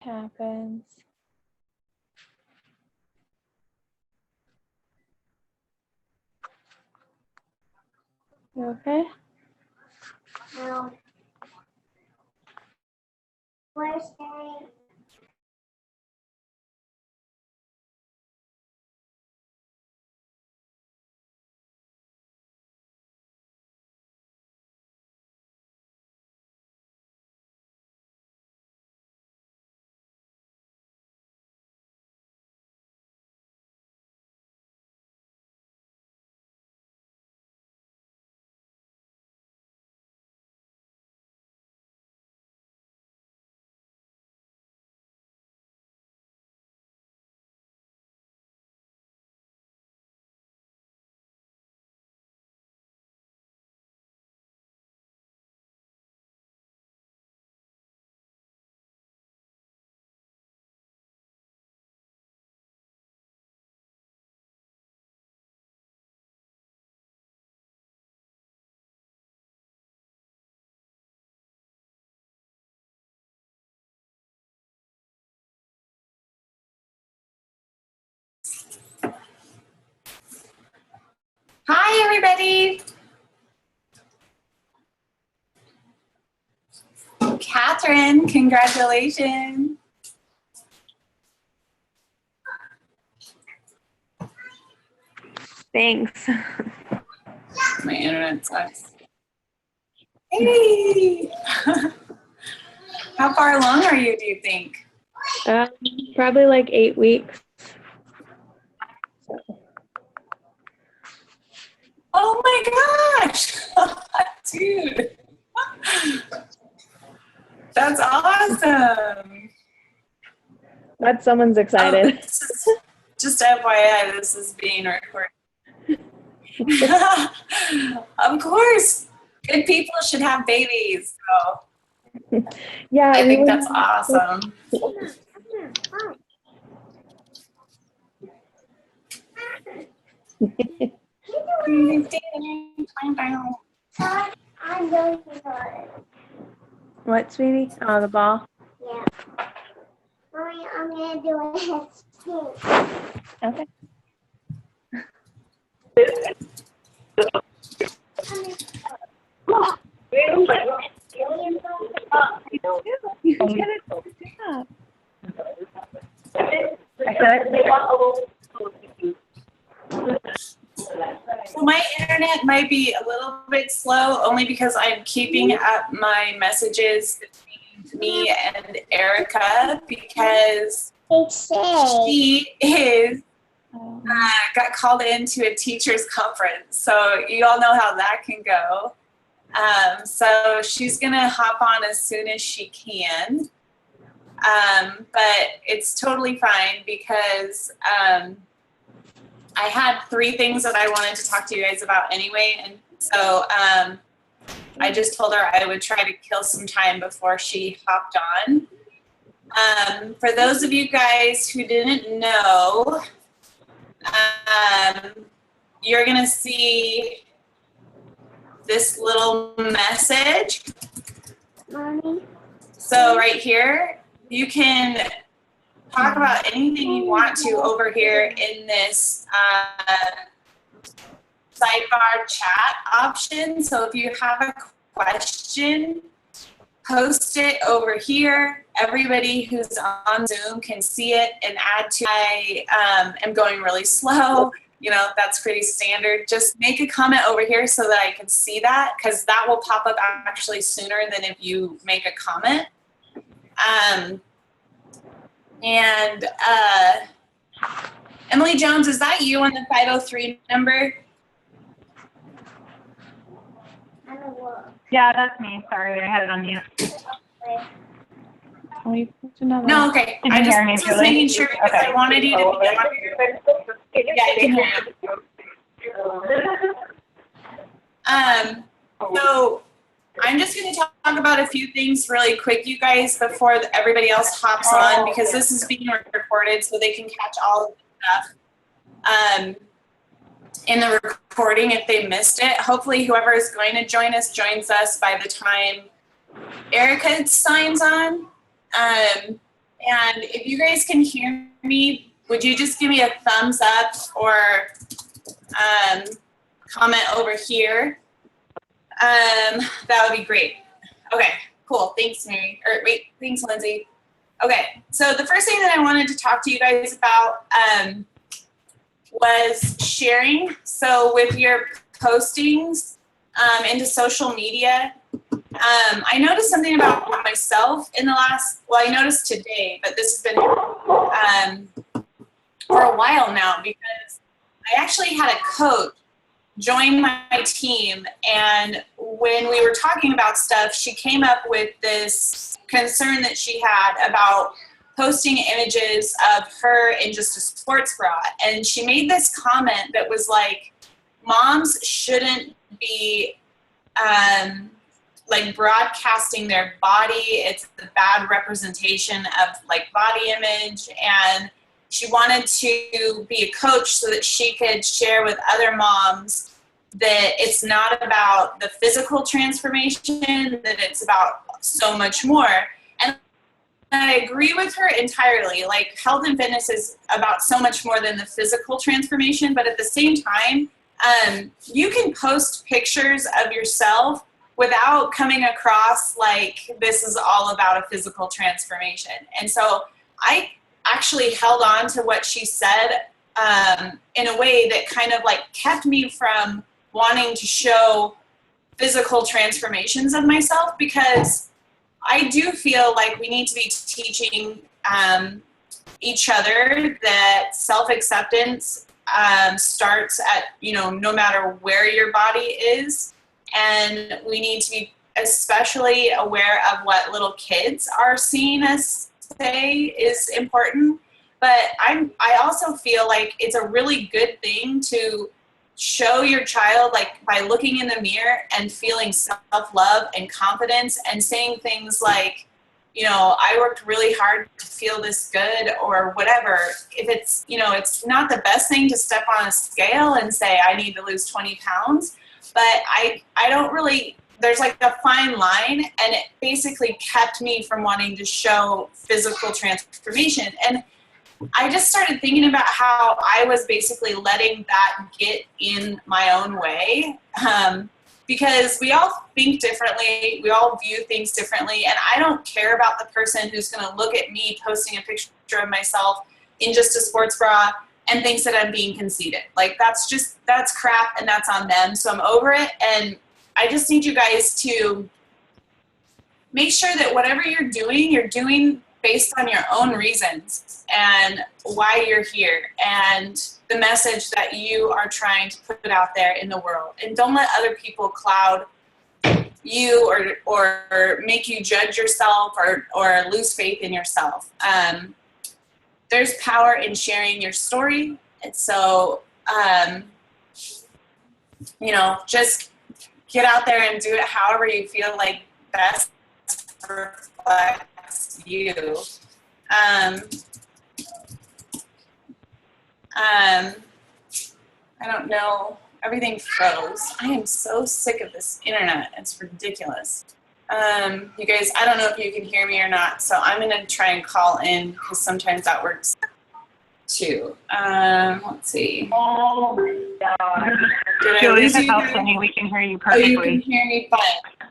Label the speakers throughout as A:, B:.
A: happens. You okay?
B: No. Where's Daddy?
C: Hi, everybody. Catherine, congratulations.
A: Thanks.
C: My internet sucks. Hey. How far along are you, do you think?
A: Probably like 8 weeks.
C: Oh my gosh. Dude. That's awesome.
A: Glad someone's excited.
C: Oh, just FYI, this is being recorded. Of course. Good people should have babies. So
A: Yeah,
C: I think that's awesome.
B: I'm going to do it.
A: What, sweetie? Oh, the ball.
B: Yeah. Mommy, I'm going to do it too.
A: Okay. You get it.
C: So my internet might be a little bit slow only because I'm keeping up my messages between me and Erica because she is got called into a teacher's conference. So you all know how that can go. So she's gonna hop on as soon as she can. But it's totally fine because I had 3 things that I wanted to talk to you guys about anyway. And so I just told her I would try to kill some time before she hopped on. For those of you guys who didn't know, you're gonna see this little message.
B: Mommy.
C: So right here, you can talk about anything you want to over here in this sidebar chat option. So if you have a question, post it over here. Everybody who's on Zoom can see it and add to. I am going really slow. You know, that's pretty standard. Just make a comment over here so that I can see that, because that will pop up actually sooner than if you make a comment. Emily Jones, is that you on the 503 number?
B: I don't know.
D: Yeah, that's me. Sorry, I had it on mute.
A: Oh, you put another.
C: No, okay.
D: Can
C: I
D: you
C: just
D: hear me,
C: was
D: Julie?
C: making sure because I wanted you to be on here. Yeah, I can hear you. So I'm just going to talk about a few things really quick, you guys, before everybody else hops on, because this is being recorded so they can catch all of the stuff in the recording if they missed it. Hopefully whoever is going to join us joins us by the time Erica signs on. And if you guys can hear me, would you just give me a thumbs up or comment over here? That would be great. Okay, cool. Thanks, Mary. Or wait, thanks, Lindsay. Okay, so the first thing that I wanted to talk to you guys about was sharing. So with your postings into social media, I noticed something about myself in the last, well, I noticed today, but this has been for a while now, because I actually had a coach join my team, and when we were talking about stuff, she came up with this concern that she had about posting images of her in just a sports bra. And she made this comment that was like, moms shouldn't be like broadcasting their body. It's a bad representation of like body image. And she wanted to be a coach so that she could share with other moms that it's not about the physical transformation, that it's about so much more. And I agree with her entirely. Like, health and fitness is about so much more than the physical transformation, but at the same time, you can post pictures of yourself without coming across like this is all about a physical transformation. And so I actually held on to what she said in a way that kind of like kept me from wanting to show physical transformations of myself, because I do feel like we need to be teaching each other that self-acceptance starts at, no matter where your body is. And we need to be especially aware of what little kids are seeing us say is important. But I also feel like it's a really good thing to show your child, like by looking in the mirror and feeling self-love and confidence and saying things like, I worked really hard to feel this good, or whatever. If it's, it's not the best thing to step on a scale and say, I need to lose 20 pounds. But I don't really, there's like a fine line, and it basically kept me from wanting to show physical transformation. And I just started thinking about how I was basically letting that get in my own way, because we all think differently, we all view things differently, and I don't care about the person who's going to look at me posting a picture of myself in just a sports bra and thinks that I'm being conceited. Like, that's crap, and that's on them. So I'm over it, and I just need you guys to make sure that whatever you're doing based on your own reasons and why you're here and the message that you are trying to put out there in the world. And don't let other people cloud you or make you judge yourself or lose faith in yourself. There's power in sharing your story. And so, just get out there and do it however you feel like best reflects you. I don't know. Everything froze. I am so sick of this internet. It's ridiculous. You guys, I don't know if you can hear me or not, so I'm going to try and call in because sometimes that works too. Let's see.
D: Oh my God.
C: Did I
D: Julie,
C: lose you
D: help
C: guys?
D: Cindy. We can hear you
C: Oh, you
D: perfectly.
C: can hear me fine.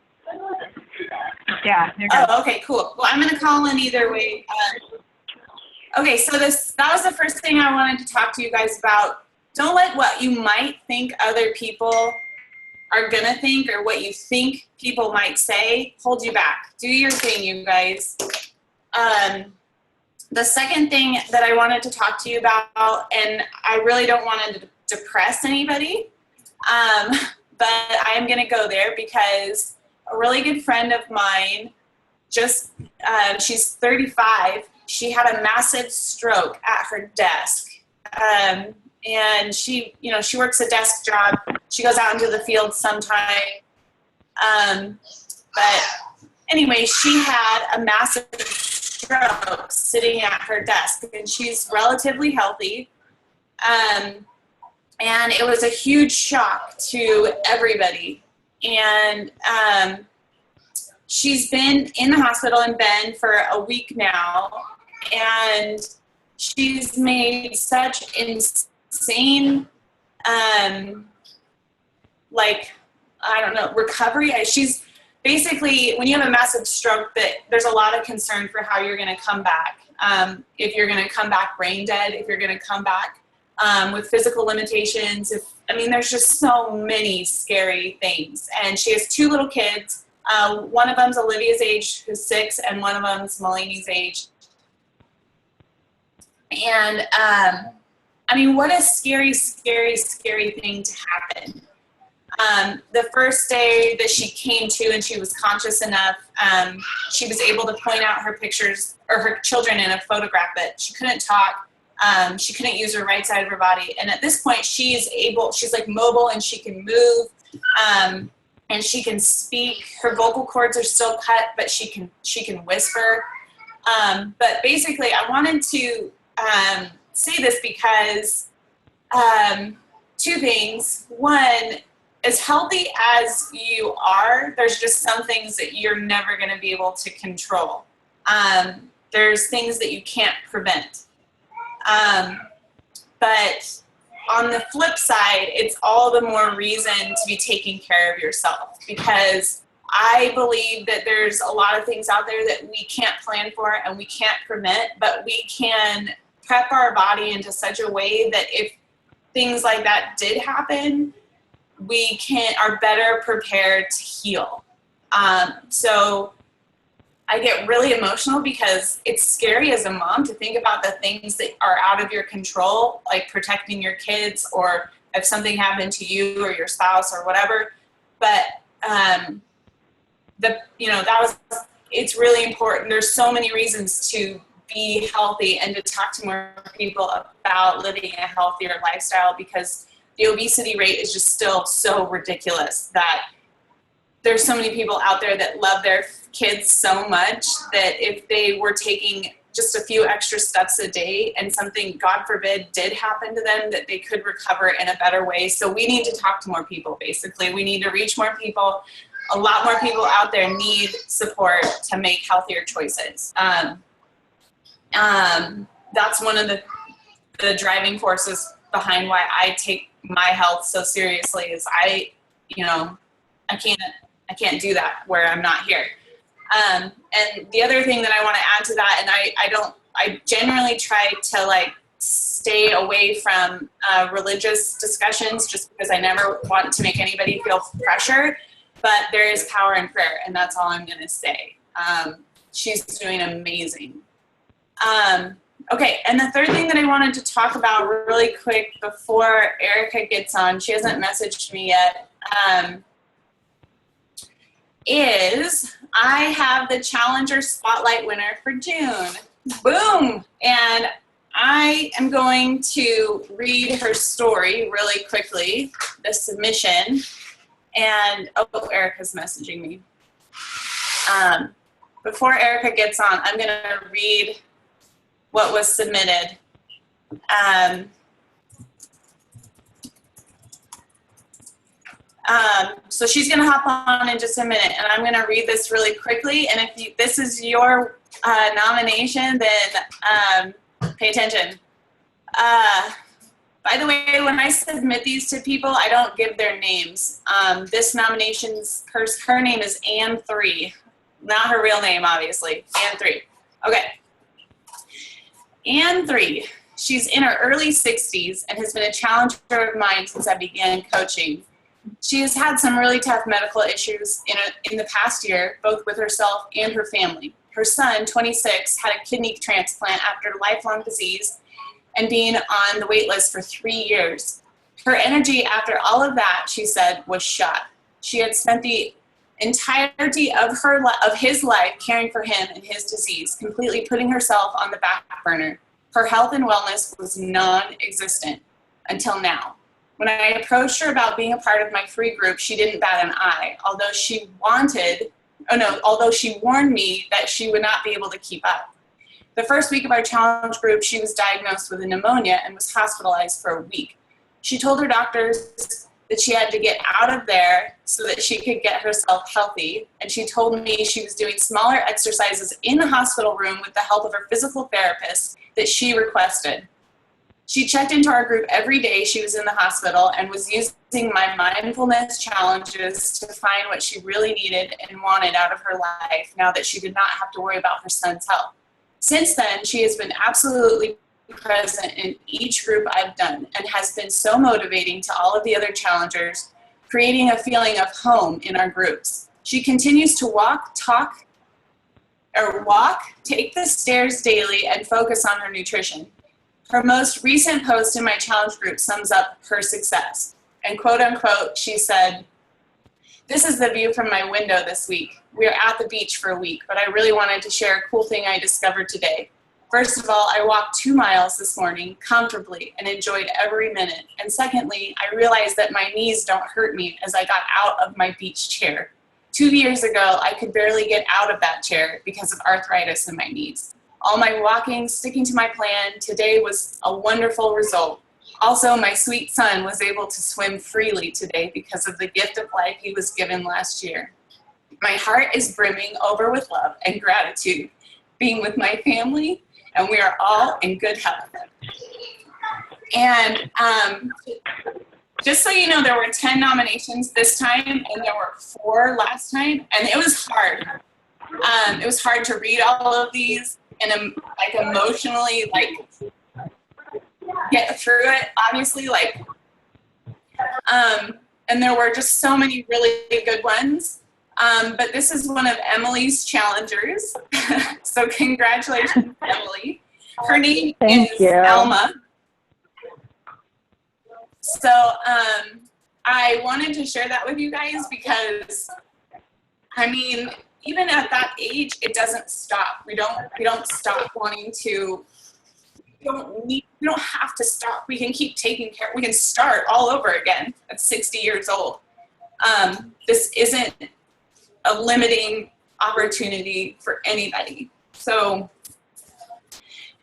D: Yeah, you're good.
C: Oh, okay, cool. Well, I'm going to call in either way. Okay, so that was the first thing I wanted to talk to you guys about. Don't let what you might think other people are going to think or what you think people might say hold you back. Do your thing, you guys. The second thing that I wanted to talk to you about, and I really don't want to depress anybody, but I am going to go there because a really good friend of mine, she's 35, she had a massive stroke at her desk. And she works a desk job. She goes out into the field sometime. But anyway, she had a massive stroke sitting at her desk, and she's relatively healthy. And it was a huge shock to everybody. And she's been in the hospital in Bend for a week now. And she's made such insane, like, I don't know, recovery. She's basically, when you have a massive stroke, that there's a lot of concern for how you're going to come back. If you're going to come back brain dead, if you're going to come back with physical limitations. There's just so many scary things. And she has 2 little kids. One of them's Olivia's age, who's 6, and one of them's Mulaney's age. And what a scary, scary, scary thing to happen. The first day that she came to and she was conscious enough, she was able to point out her pictures or her children in a photograph, but she couldn't talk. She couldn't use her right side of her body. And at this point she's like mobile and she can move, and she can speak. Her vocal cords are still cut, but she can whisper. But basically I wanted to say this because 2 things. One, as healthy as you are, there's just some things that you're never going to be able to control. There's things that you can't prevent. But on the flip side, it's all the more reason to be taking care of yourself, because I believe that there's a lot of things out there that we can't plan for and we can't prevent, but we can prep our body into such a way that if things like that did happen, we are better prepared to heal. So I get really emotional because it's scary as a mom to think about the things that are out of your control, like protecting your kids, or if something happened to you or your spouse or whatever. But it's really important. There's so many reasons to be healthy and to talk to more people about living a healthier lifestyle, because the obesity rate is just still so ridiculous that there's so many people out there that love their kids so much that if they were taking just a few extra steps a day and something, God forbid, did happen to them, that they could recover in a better way. So we need to talk to more people, basically. We need to reach more people. A lot more people out there need support to make healthier choices. That's one of the driving forces behind why I take my health so seriously, is I can't do that where I'm not here. And the other thing that I want to add to that, and I generally try to stay away from religious discussions, just because I never want to make anybody feel pressure, but there is power in prayer, and that's all I'm going to say. She's doing amazing. Okay, and the third thing that I wanted to talk about really quick before Erica gets on, she hasn't messaged me yet, is I have the Challenger Spotlight winner for June. Boom! And I am going to read her story really quickly, the submission. And, Erica's messaging me. Before Erica gets on, I'm going to read what was submitted. So she's going to hop on in just a minute, and I'm going to read this really quickly. And if this is your nomination, then pay attention. By the way, when I submit these to people, I don't give their names. This nomination's her name is Ann3, not her real name, obviously. Ann3. Okay. Ann3. She's in her early 60s and has been a challenger of mine since I began coaching. She has had some really tough medical issues in the past year, both with herself and her family. Her son, 26, had a kidney transplant after lifelong disease and being on the wait list for 3 years. Her energy after all of that, she said, was shot. She had spent the entirety of his life caring for him and his disease, completely putting herself on the back burner. Her health and wellness was non-existent until now. When I approached her about being a part of my free group, she didn't bat an eye, although she warned me that she would not be able to keep up. The first week of our challenge group, she was diagnosed with a pneumonia and was hospitalized for a week. She told her doctors that she had to get out of there so that she could get herself healthy. And she told me she was doing smaller exercises in the hospital room with the help of her physical therapist that she requested. She checked into our group every day she was in the hospital and was using my mindfulness challenges to find what she really needed and wanted out of her life now that she did not have to worry about her son's health. Since then, she has been absolutely present in each group I've done and has been so motivating to all of the other challengers, creating a feeling of home in our groups. She continues to walk, take the stairs daily, and focus on her nutrition. Her most recent post in my challenge group sums up her success. And quote unquote, she said, "This is the view from my window this week. We are at the beach for a week, but I really wanted to share a cool thing I discovered today. First of all, I walked 2 miles this morning comfortably and enjoyed every minute. And secondly, I realized that my knees don't hurt me as I got out of my beach chair. 2 years ago, I could barely get out of that chair because of arthritis in my knees. All my walking, sticking to my plan, today was a wonderful result. Also, my sweet son was able to swim freely today because of the gift of life he was given last year. My heart is brimming over with love and gratitude, being with my family, and we are all in good health." And just so you know, there were 10 nominations this time, and there were 4 last time, and it was hard. It was hard to read all of these and emotionally get through it, obviously, and there were just so many really good ones. But this is one of Emily's challengers. So congratulations, Emily. Her name is Elma. So I wanted to share that with you guys because, I mean, even at that age, it doesn't stop. We don't stop wanting to. We don't have to stop. We can keep taking care. We can start all over again at 60 years old. This isn't a limiting opportunity for anybody. So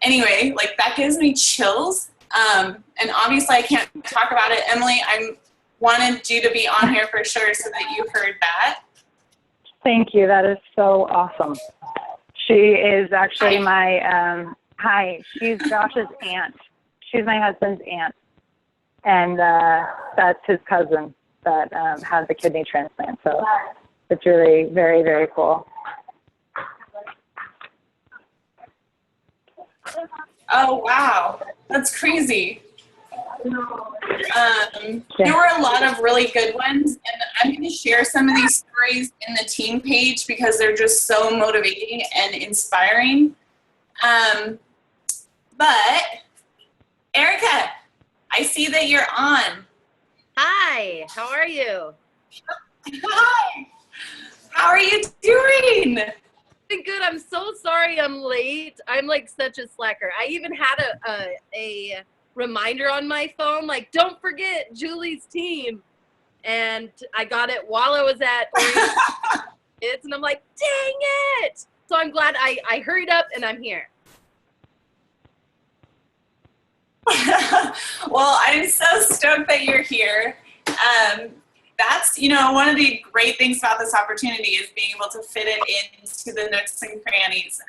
C: anyway, that gives me chills. And obviously I can't talk about it. Emily, I wanted you to be on here for sure so that you heard that.
D: Thank you. That is so awesome. She is actually she's Josh's aunt. She's my husband's aunt. And that's his cousin that had the kidney transplant. So it's really very, very cool.
C: Oh, wow. That's crazy. There were a lot of really good ones, and I'm going to share some of these stories in the team page because they're just so motivating and inspiring. But, Erica, I see that you're on.
E: Hi, how are you?
C: Hi. How are you doing?
E: Good. I'm so sorry I'm late. I'm such a slacker. I even had a reminder on my phone, don't forget Julie's team. And I got it while I was at Kids, and I'm like, dang it. So I'm glad I hurried up and I'm here.
C: Well, I'm so stoked that you're here. That's, one of the great things about this opportunity is being able to fit it into the nooks and crannies.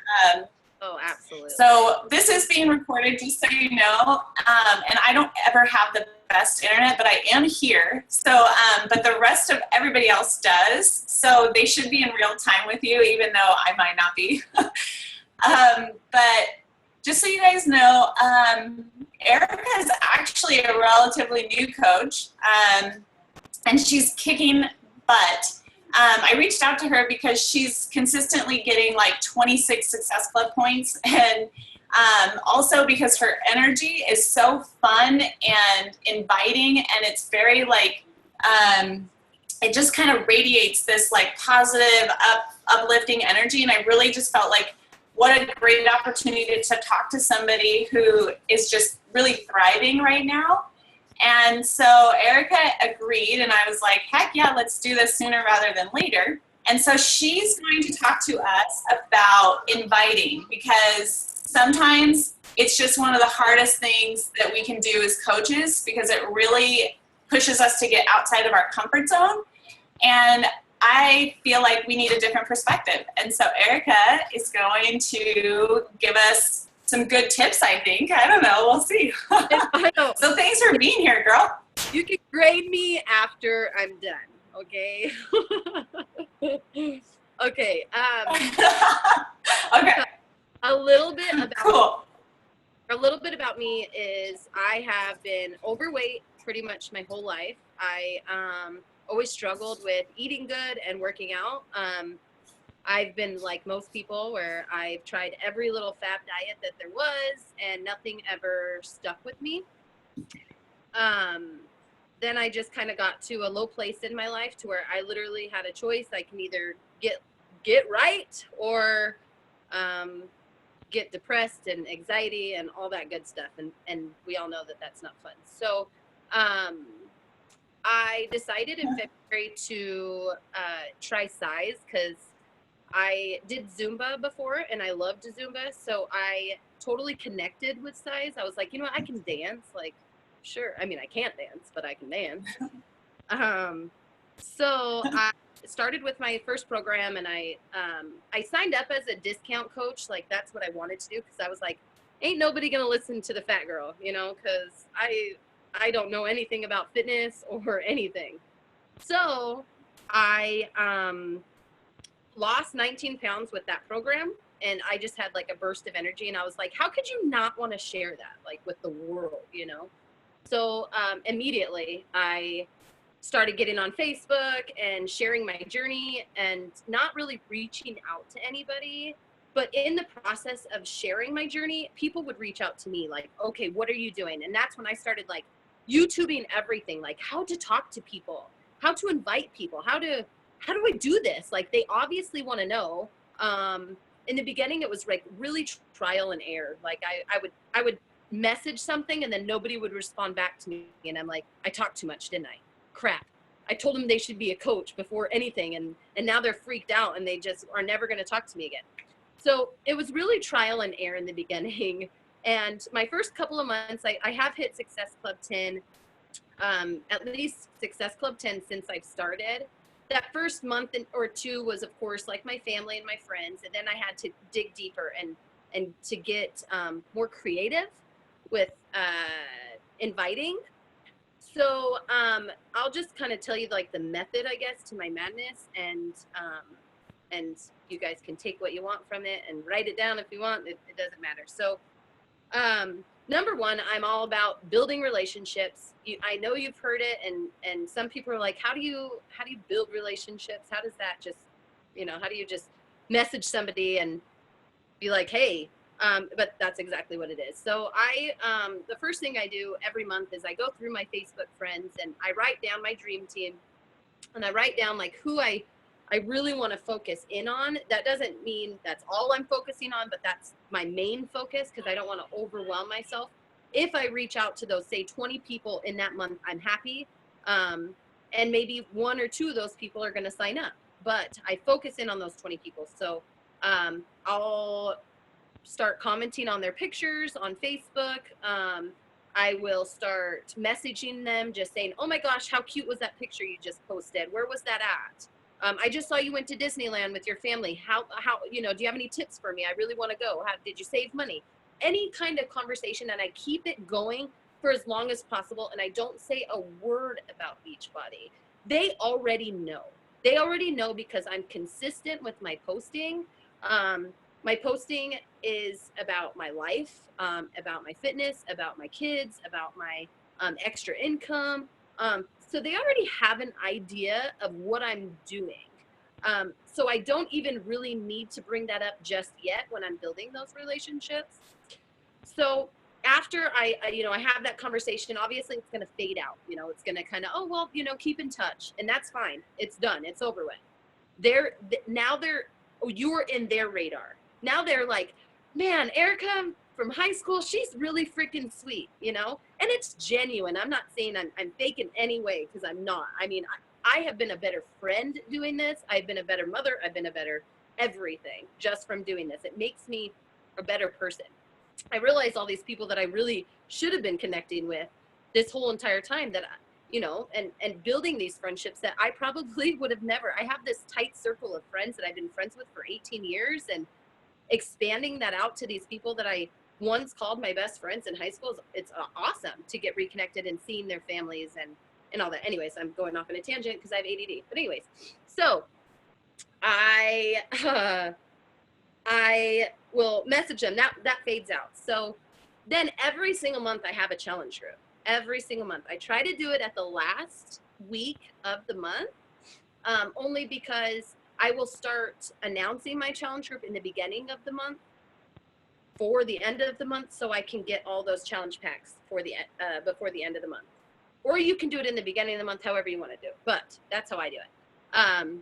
E: Oh, absolutely.
C: So this is being recorded, just so you know, and I don't ever have the best internet, but I am here. So, but the rest of everybody else does. So they should be in real time with you, even though I might not be. But just so you guys know, Erica is actually a relatively new coach, and she's kicking butt. I reached out to her because she's consistently getting 26 Success Club points, and also because her energy is so fun and inviting, and it's very it just kind of radiates this positive, uplifting energy, and I really just felt what a great opportunity to talk to somebody who is just really thriving right now. And so Erica agreed, and I was like, heck yeah, let's do this sooner rather than later. And so she's going to talk to us about inviting, because sometimes it's just one of the hardest things that we can do as coaches, because it really pushes us to get outside of our comfort zone. And I feel like we need a different perspective. And so Erica is going to give us some good tips, I think. I don't know. We'll see.
E: I know.
C: So thanks for being here, girl.
E: You can grade me after I'm done, okay? Okay.
C: Okay.
E: A little bit about
C: Cool.
E: me is I have been overweight pretty much my whole life. I always struggled with eating good and working out. I've been like most people where I've tried every little fad diet that there was and nothing ever stuck with me. Then I just kind of got to a low place in my life to where I literally had a choice. I can either get right or get depressed and anxiety and all that good stuff. And we all know that that's not fun. So I decided in February to try size because I did Zumba before and I loved Zumba. So I totally connected with size. I was like, you know what, I can dance. Like, sure. I mean, I can't dance, but I can dance. So I started with my first program and I signed up as a discount coach. Like that's what I wanted to do. Cause I was like, ain't nobody going to listen to the fat girl, you know, cause I don't know anything about fitness or anything. So I, lost 19 pounds with that program. And I just had like a burst of energy. And I was like, how could you not want to share that like with the world, you know? So immediately I started getting on Facebook and sharing my journey and not really reaching out to anybody. But in the process of sharing my journey, people would reach out to me like, okay, what are you doing? And that's when I started like YouTubing everything, like how to talk to people, how to invite people, how do I do this? Like they obviously want to know. In the beginning, it was like really trial and error. Like I would message something and then nobody would respond back to me. And I'm like, I talked too much, didn't I? Crap. I told them they should be a coach before anything. And now they're freaked out and they just are never going to talk to me again. So it was really trial and error in the beginning. And my first couple of months, I have hit Success Club 10, at least Success Club 10 since I've started. That first month or two was, of course, like my family and my friends. And then I had to dig deeper and to get more creative with inviting. So I'll just kind of tell you like the method, I guess, to my madness. And you guys can take what you want from it and write it down if you want. It doesn't matter. So number one, I'm all about building relationships. I know you've heard it, and some people are like, how do you build relationships? How does that just, how do you just message somebody and be like, hey, but that's exactly what it is. So the first thing I do every month is I go through my Facebook friends and I write down my dream team and I write down like who I really want to focus in on. That doesn't mean that's all I'm focusing on, but that's my main focus because I don't want to overwhelm myself. If I reach out to those, say 20 people in that month, I'm happy. And maybe one or two of those people are going to sign up, but I focus in on those 20 people. So I'll start commenting on their pictures on Facebook. I will start messaging them just saying, oh my gosh, how cute was that picture you just posted? Where was that at? I just saw you went to Disneyland with your family. How, do you have any tips for me? I really want to go. How did you save money? Any kind of conversation, and I keep it going for as long as possible. And I don't say a word about Beachbody. They already know. They already know because I'm consistent with my posting. My posting is about my life, about my fitness, about my kids, about my extra income. So they already have an idea of what I'm doing. So I don't even really need to bring that up just yet when I'm building those relationships. So after I have that conversation, obviously it's going to fade out. It's going to kind of, keep in touch. And that's fine. It's done. It's over with. You're in their radar. Now they're like, man, Erica from high school, she's really freaking sweet, and it's genuine. I'm not saying I'm fake in any way because I'm not. I mean, I have been a better friend doing this. I've been a better mother. I've been a better everything just from doing this. It makes me a better person. I realize all these people that I really should have been connecting with this whole entire time that you know, and building these friendships that I probably would have never. I have this tight circle of friends that I've been friends with for 18 years, and expanding that out to these people that I once called my best friends in high school, it's awesome to get reconnected and seeing their families and all that. Anyways, I'm going off on a tangent because I have ADD. But anyways, so I will message them. That fades out. So then every single month I have a challenge group. Every single month. I try to do it at the last week of the month, only because I will start announcing my challenge group in the beginning of the month for the end of the month, so I can get all those challenge packs for the before the end of the month. Or you can do it in the beginning of the month, however you want to do it. But that's how I do it.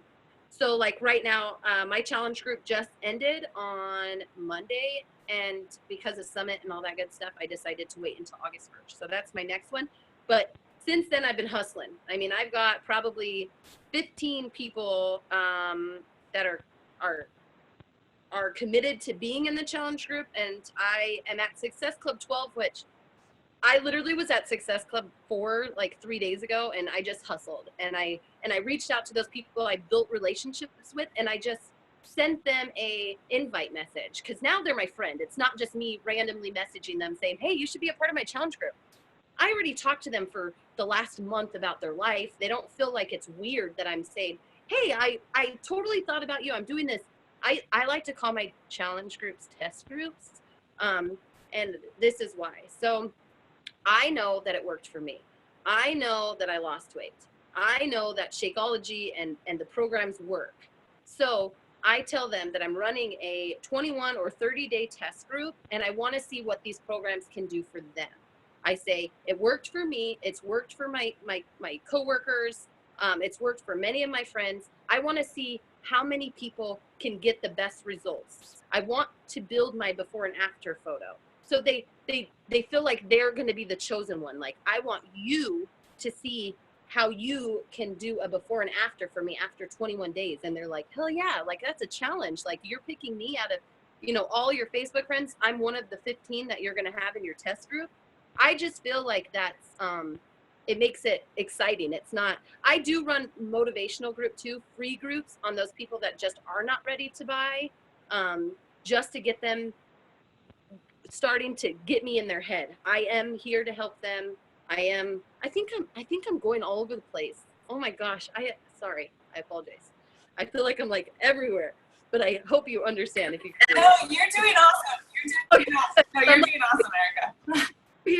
E: So like right now, my challenge group just ended on Monday, and because of Summit and all that good stuff, I decided to wait until August 1st. So that's my next one. But since then, I've been hustling. I mean, I've got probably 15 people that are committed to being in the challenge group, and I am at Success Club 12, which I literally was at Success Club 4 like 3 days ago, and I just hustled, and I reached out to those people I built relationships with, and I just sent them a invite message, because now they're my friend. It's not just me randomly messaging them saying, hey, you should be a part of my challenge group. I already talked to them for the last month about their life. They don't feel like it's weird that I'm saying, hey, I totally thought about you. I'm doing this. I like to call my challenge groups test groups. And this is why. So I know that it worked for me. I know that I lost weight. I know that Shakeology and the programs work. So I tell them that I'm running a 21 or 30-day test group, and I want to see what these programs can do for them. I say, it worked for me. It's worked for my coworkers. It's worked for many of my friends. I want to see how many people can get the best results. I want to build my before and after photo. So they feel like they're going to be the chosen one. Like, I want you to see how you can do a before and after for me after 21 days. And they're like, hell yeah, like that's a challenge. Like, you're picking me out of, you know, all your Facebook friends. I'm one of the 15 that you're going to have in your test group. I just feel like that's, it makes it exciting. It's not, I do run motivational group too, free groups on those people that just are not ready to buy, just to get them starting to get me in their head. I am here to help them. I think I'm going all over the place. Oh my gosh. Sorry. I apologize. I feel like I'm like everywhere, but I hope you understand. If you
C: No, you're doing awesome. You're doing awesome. No, you're doing awesome, Erica.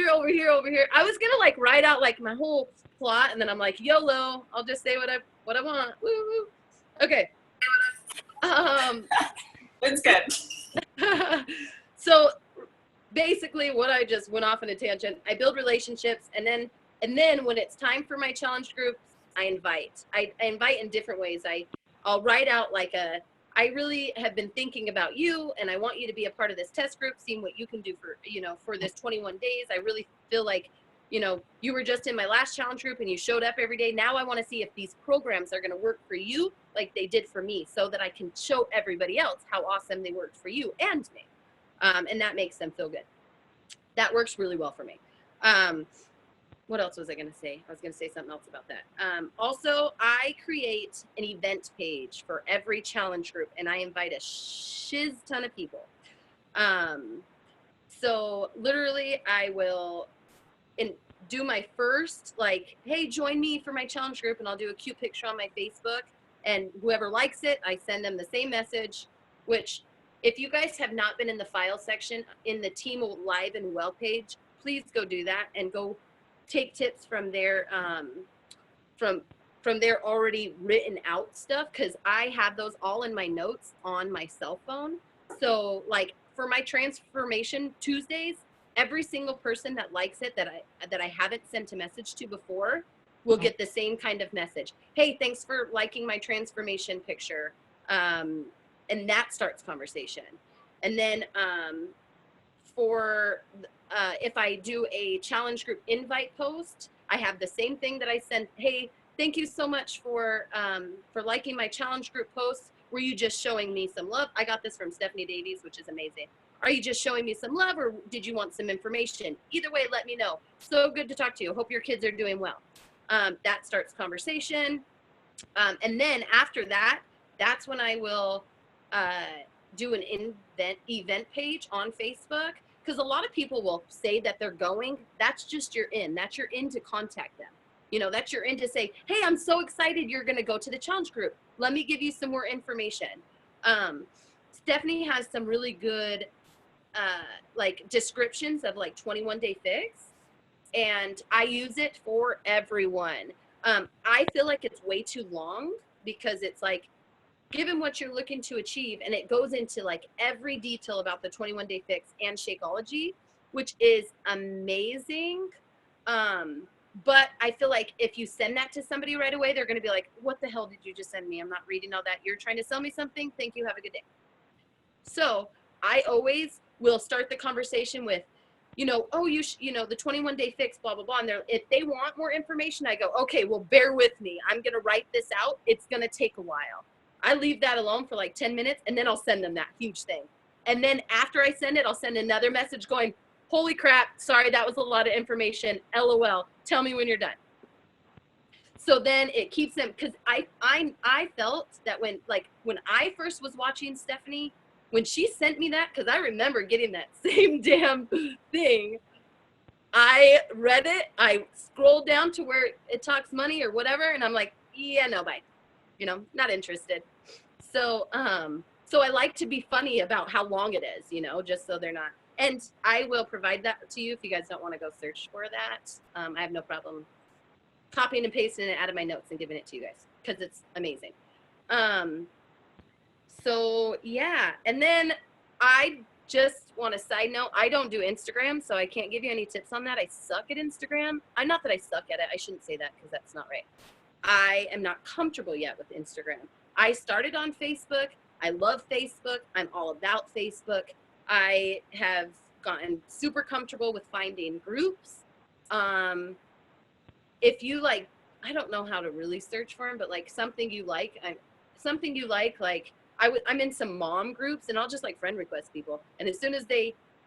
E: Over here. I was gonna like write out like my whole plot, and then I'm like, YOLO. I'll just say what I want. Woo woo. Okay.
C: That's good.
E: So basically, what I just went off on a tangent. I build relationships, and then when it's time for my challenge groups, I invite. I invite in different ways. I'll write out like I really have been thinking about you, and I want you to be a part of this test group, seeing what you can do for, you know, for this 21 days. I really feel like, you know, you were just in my last challenge group and you showed up every day. Now I want to see if these programs are going to work for you like they did for me, so that I can show everybody else how awesome they worked for you and me. And that makes them feel good. That works really well for me. What else was I going to say? I was going to say something else about that. Also, I create an event page for every challenge group, and I invite a shiz ton of people. So literally, I will do my first, like, hey, join me for my challenge group, and I'll do a cute picture on my Facebook, and whoever likes it, I send them the same message, which if you guys have not been in the file section in the Team Live and Well page, please go do that and go take tips from their from their already written out stuff, because I have those all in my notes on my cell phone. So like for my transformation Tuesdays, every single person that likes it that I haven't sent a message to before will get the same kind of message. Hey, thanks for liking my transformation picture. And that starts conversation. And then if I do a challenge group invite post, I have the same thing that I sent. Hey, thank you so much for liking my challenge group post. Were you just showing me some love? I got this from Stephanie Davies, which is amazing. Are you just showing me some love, or did you want some information? Either way, let me know. So good to talk to you. Hope your kids are doing well. That starts conversation. And then after that, that's when I will do an event page on Facebook, because a lot of people will say that they're going. That's just your in. That's your in to contact them. You know, that's your in to say, hey, I'm so excited you're going to go to the challenge group. Let me give you some more information. Stephanie has some really good like descriptions of like 21 Day Fix, and I use it for everyone. I feel like it's way too long, because it's like, given what you're looking to achieve, and it goes into like every detail about the 21 Day Fix and Shakeology, which is amazing. But I feel like if you send that to somebody right away, they're going to be like, what the hell did you just send me? I'm not reading all that. You're trying to sell me something. Thank you. Have a good day. So I always will start the conversation with, you know, oh, you know, the 21 Day Fix, blah, blah, blah. And if they want more information, I go, okay, well, bear with me. I'm going to write this out. It's going to take a while. I leave that alone for like 10 minutes, and then I'll send them that huge thing. And then after I send it, I'll send another message going, holy crap, sorry, that was a lot of information. LOL, tell me when you're done. So then it keeps them, because I felt that when I first was watching Stephanie, when she sent me that, because I remember getting that same damn thing, I read it, I scrolled down to where it talks money or whatever, and I'm like, yeah, no, bye. You know, not interested. So, so I like to be funny about how long it is, you know, just so they're not. And I will provide that to you if you guys don't want to go search for that. I have no problem copying and pasting it out of my notes and giving it to you guys, because it's amazing. So yeah, and then I just want a side note, I don't do Instagram, so I can't give you any tips on that. I suck at Instagram. I'm not that I suck at it. I shouldn't say that, because that's not right. I am not comfortable yet with Instagram. I started on Facebook. I love Facebook. I'm all about Facebook. I have gotten super comfortable with finding groups. If you like, I don't know how to really search for them, but like something you like, I'm in some mom groups, and I'll just like friend request people. And as soon as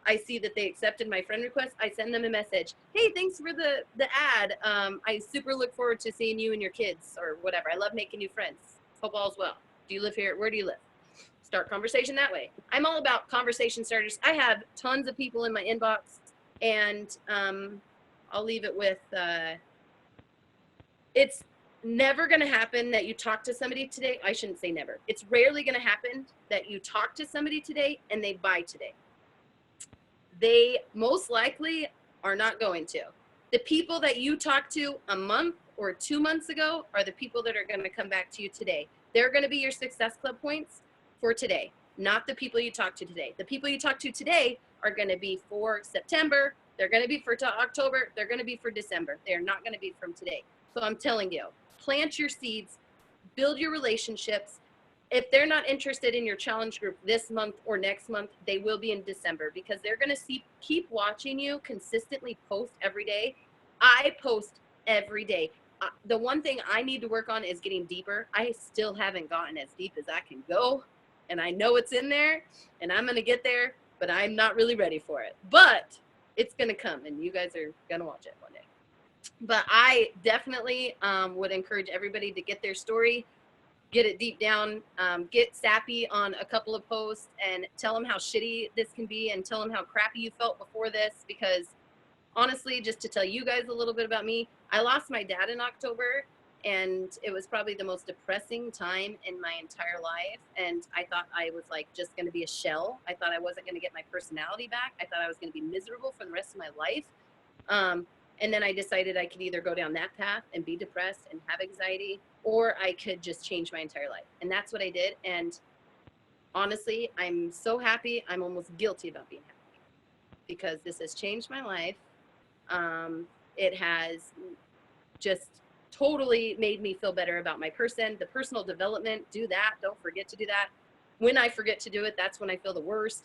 E: I see that they accepted my friend request, I send them a message. Hey, thanks for the ad. I super look forward to seeing you and your kids or whatever. I love making new friends. Hope all's well. Do you live here? Where do you live? Start conversation that way. I'm all about conversation starters. I have tons of people in my inbox, and I'll leave it with, it's never going to happen that you talk to somebody today. I shouldn't say never. It's rarely going to happen that you talk to somebody today and they buy today. They most likely are not going to. The people that you talked to a month or 2 months ago are the people that are going to come back to you today. They're going to be your Success Club points for today, not the people you talk to today. The people you talk to today are going to be for September. They're going to be for October. They're going to be for December. They're not going to be from today. So I'm telling you, plant your seeds, build your relationships. If they're not interested in your challenge group this month or next month, they will be in December, because they're going to keep watching you consistently post every day. I post every day. The one thing I need to work on is getting deeper. I still haven't gotten as deep as I can go, and I know it's in there, and I'm going to get there, but I'm not really ready for it. But it's going to come, and you guys are going to watch it one day. But I definitely would encourage everybody to get their story, get it deep down, get sappy on a couple of posts, and tell them how shitty this can be, and tell them how crappy you felt before this. Because honestly, just to tell you guys a little bit about me, I lost my dad in October, and it was probably the most depressing time in my entire life. And I thought I was like just going to be a shell. I thought I wasn't going to get my personality back. I thought I was going to be miserable for the rest of my life. And then I decided I could either go down that path and be depressed and have anxiety, or I could just change my entire life. And that's what I did. And honestly, I'm so happy. I'm almost guilty about being happy, because this has changed my life. It has just totally made me feel better about my person. The personal development, do that. Don't forget to do that. When I forget to do it, that's when I feel the worst.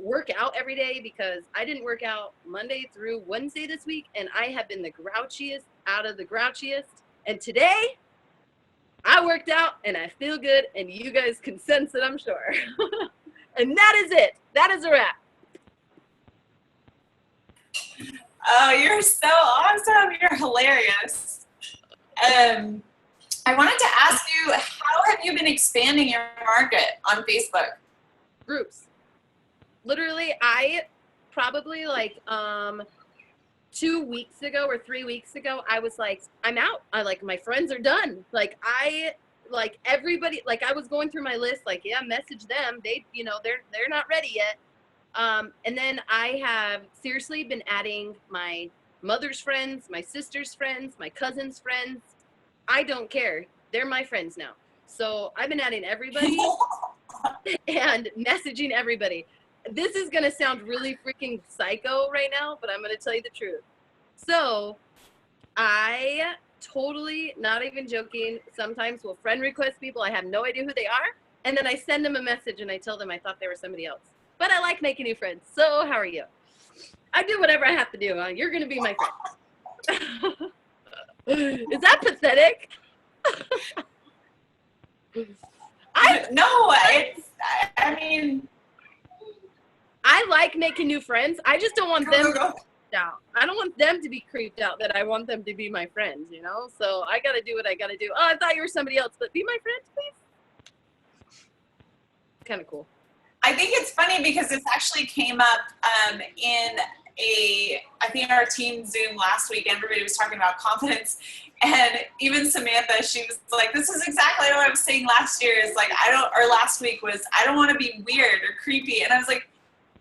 E: Work out every day, because I didn't work out Monday through Wednesday this week, and I have been the grouchiest out of the grouchiest. And today I worked out and I feel good, and you guys can sense it, I'm sure. And that is it. That is a wrap.
C: Oh, you're so awesome. You're hilarious. I wanted to ask you, how have you been expanding your market on Facebook?
E: Groups. Literally, I probably like 2 weeks ago or 3 weeks ago, I was like, I'm out. I like, my friends are done. Like everybody, like I was going through my list, like, yeah, message them. They, you know, they're not ready yet. And then I have seriously been adding my mother's friends, my sister's friends, my cousin's friends. I don't care. They're my friends now. So I've been adding everybody and messaging everybody. This is going to sound really freaking psycho right now, but I'm going to tell you the truth. So I totally, not even joking, sometimes will friend request people. I have no idea who they are. And then I send them a message and I tell them I thought they were somebody else. But I like making new friends. So how are you? I do whatever I have to do. You're going to be my friend. Is that pathetic?
C: I mean,
E: I like making new friends. I just don't want them to be creeped out. I don't want them to be creeped out that I want them to be my friends, you know? So I got to do what I got to do. Oh, I thought you were somebody else, but be my friend, please. Kind of cool.
C: I think it's funny because this actually came up in I think our team Zoom last week. Everybody was talking about confidence, and even Samantha, she was like, "This is exactly what I was saying last year. Is like last week was I don't want to be weird or creepy." And I was like,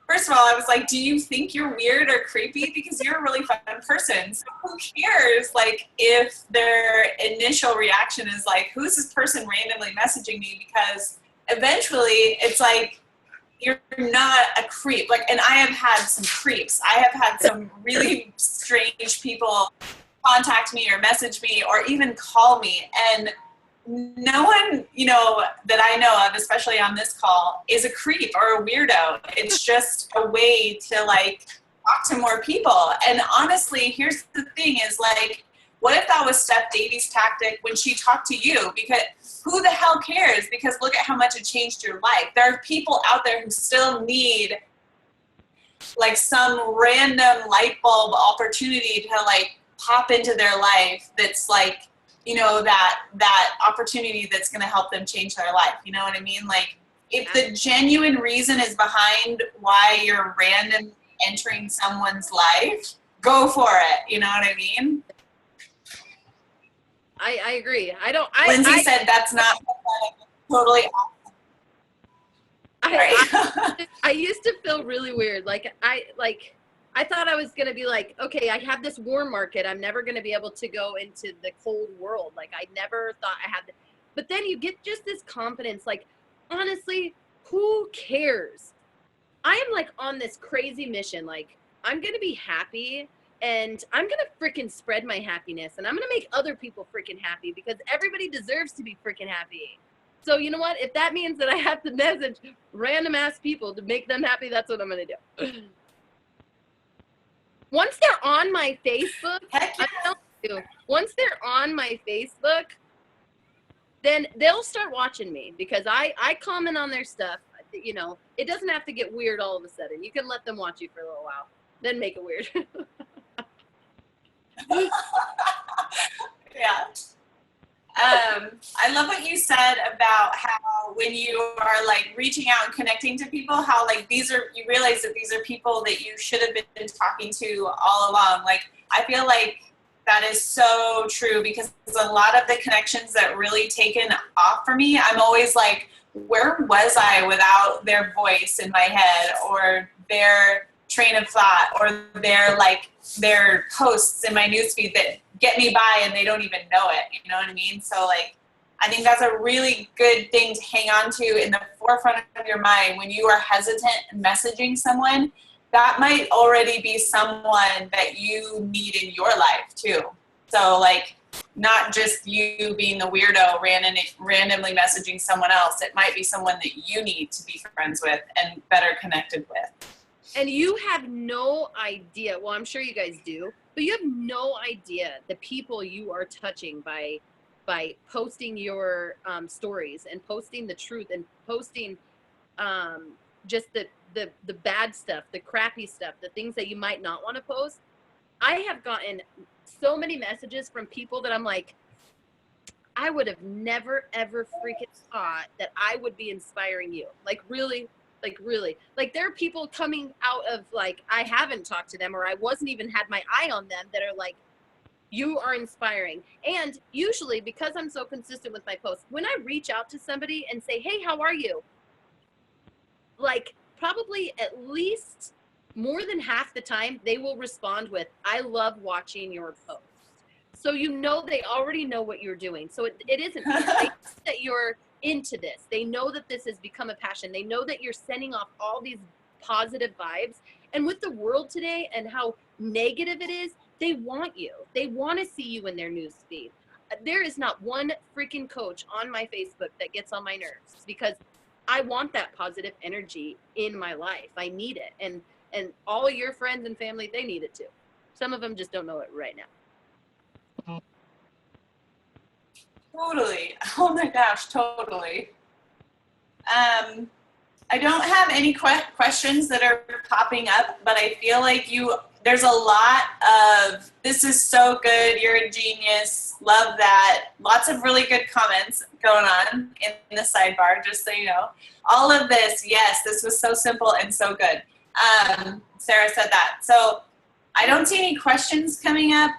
C: first of all, I was like, "Do you think you're weird or creepy? Because you're a really fun person. So who cares? Like if their initial reaction is like, who's this person randomly messaging me? Because eventually it's like." You're not a creep. Like, and I have had some creeps. I have had some really strange people contact me or message me or even call me. And no one, you know, that I know of, especially on this call, is a creep or a weirdo. It's just a way to like talk to more people. And honestly, here's the thing is like, what if that was Steph Davies' tactic when she talked to you? Because who the hell cares? Because look at how much it changed your life. There are people out there who still need like some random light bulb opportunity to like pop into their life that's like, you know, that opportunity that's going to help them change their life. You know what I mean? Like if the genuine reason is behind why you're random entering someone's life, go for it. You know what I mean?
E: I agree.
C: Lindsay said that's not totally
E: I used to feel really weird. I thought I was gonna be like, okay, I have this warm market. I'm never gonna be able to go into the cold world. Like I never thought I had. But then you get just this confidence. Like honestly, who cares? I am like on this crazy mission. Like I'm gonna be happy. And I'm going to freaking spread my happiness. And I'm going to make other people freaking happy because everybody deserves to be freaking happy. So you know what? If that means that I have to message random ass people to make them happy, that's what I'm going to do. Once they're on my Facebook,
C: Heck yeah.
E: I tell you, once they're on my Facebook, then they'll start watching me because I comment on their stuff. You know, it doesn't have to get weird all of a sudden. You can let them watch you for a little while, then make it weird.
C: Yeah. I love what you said about how when you are like reaching out and connecting to people, how like you realize that these are people that you should have been talking to all along. Like I feel like that is so true because a lot of the connections that really taken off for me, I'm always like, where was I without their voice in my head or their train of thought or their posts in my newsfeed that get me by and they don't even know it, you know what I mean? So like, I think that's a really good thing to hang on to in the forefront of your mind when you are hesitant in messaging someone. That might already be someone that you need in your life too. So like, not just you being the weirdo randomly messaging someone else. It might be someone that you need to be friends with and better connected with.
E: And you have no idea, well, I'm sure you guys do, but you have no idea the people you are touching by posting your stories and posting the truth and posting just the bad stuff, the crappy stuff, the things that you might not want to post. I have gotten so many messages from people that I'm like, I would have never, ever freaking thought that I would be inspiring you. Like, really. Like, there are people coming out of, like, I haven't talked to them or I wasn't even had my eye on them that are like, you are inspiring. And usually, because I'm so consistent with my posts, when I reach out to somebody and say, hey, how are you? Like, probably at least more than half the time, they will respond with, I love watching your posts. So you know they already know what you're doing. So it isn't they know that you're into this. They know that this has become a passion. They know that you're sending off all these positive vibes. And with the world today and how negative it is, they want you. They want to see you in their news feed. There is not one freaking coach on my Facebook that gets on my nerves because I want that positive energy in my life. I need it. And all your friends and family, they need it too. Some of them just don't know it right now.
C: Totally. Oh my gosh, totally. I don't have any questions that are popping up, but I feel like there's a lot of, this is so good, you're a genius, love that. Lots of really good comments going on in the sidebar, just so you know. All of this, yes, this was so simple and so good. Sarah said that. So I don't see any questions coming up,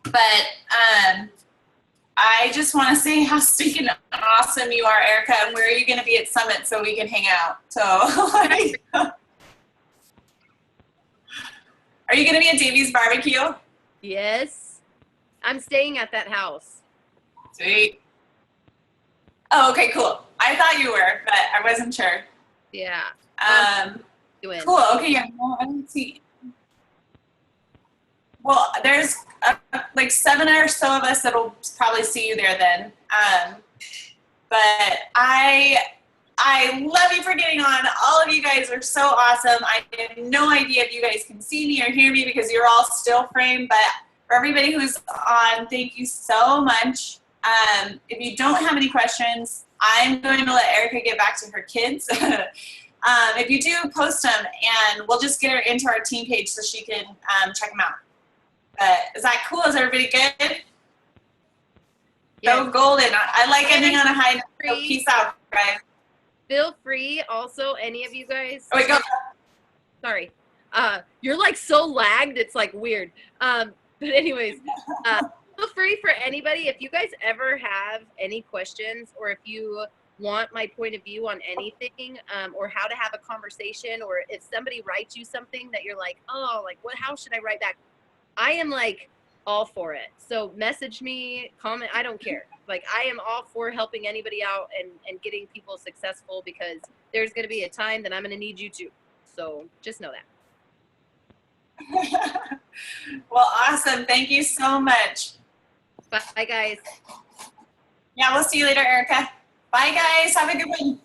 C: but I just want to say how stinking awesome you are, Erica, and where are you going to be at Summit so we can hang out? So, are you going to be at Davey's barbecue?
E: Yes. I'm staying at that house.
C: Sweet. Oh, okay, cool. I thought you were, but I wasn't sure.
E: Yeah.
C: Cool. Okay, yeah. No, I don't see. Well, there's like 7 or so of us that'll probably see you there then. But I love you for getting on. All of you guys are so awesome. I have no idea if you guys can see me or hear me because you're all still framed. But for everybody who's on, thank you so much. If you don't have any questions, I'm going to let Erica get back to her kids. If you do, post them, and we'll just get her into our team page so she can check them out. Is that cool? Is everybody good?
E: Yes.
C: Go golden. I like ending on a high note. So peace out, guys.
E: Feel free, also, any of you guys.
C: Oh, wait, go.
E: Sorry. You're like so lagged, it's like weird. But anyways, feel free for anybody. If you guys ever have any questions or if you want my point of view on anything, or how to have a conversation, or if somebody writes you something that you're like, oh, like how should I write back? I am like all for it. So message me, comment, I don't care. Like I am all for helping anybody out and getting people successful because there's going to be a time that I'm going to need you too. So just know that.
C: Well, awesome. Thank you so much.
E: Bye guys.
C: Yeah, we'll see you later, Erica. Bye, guys. Have a good one.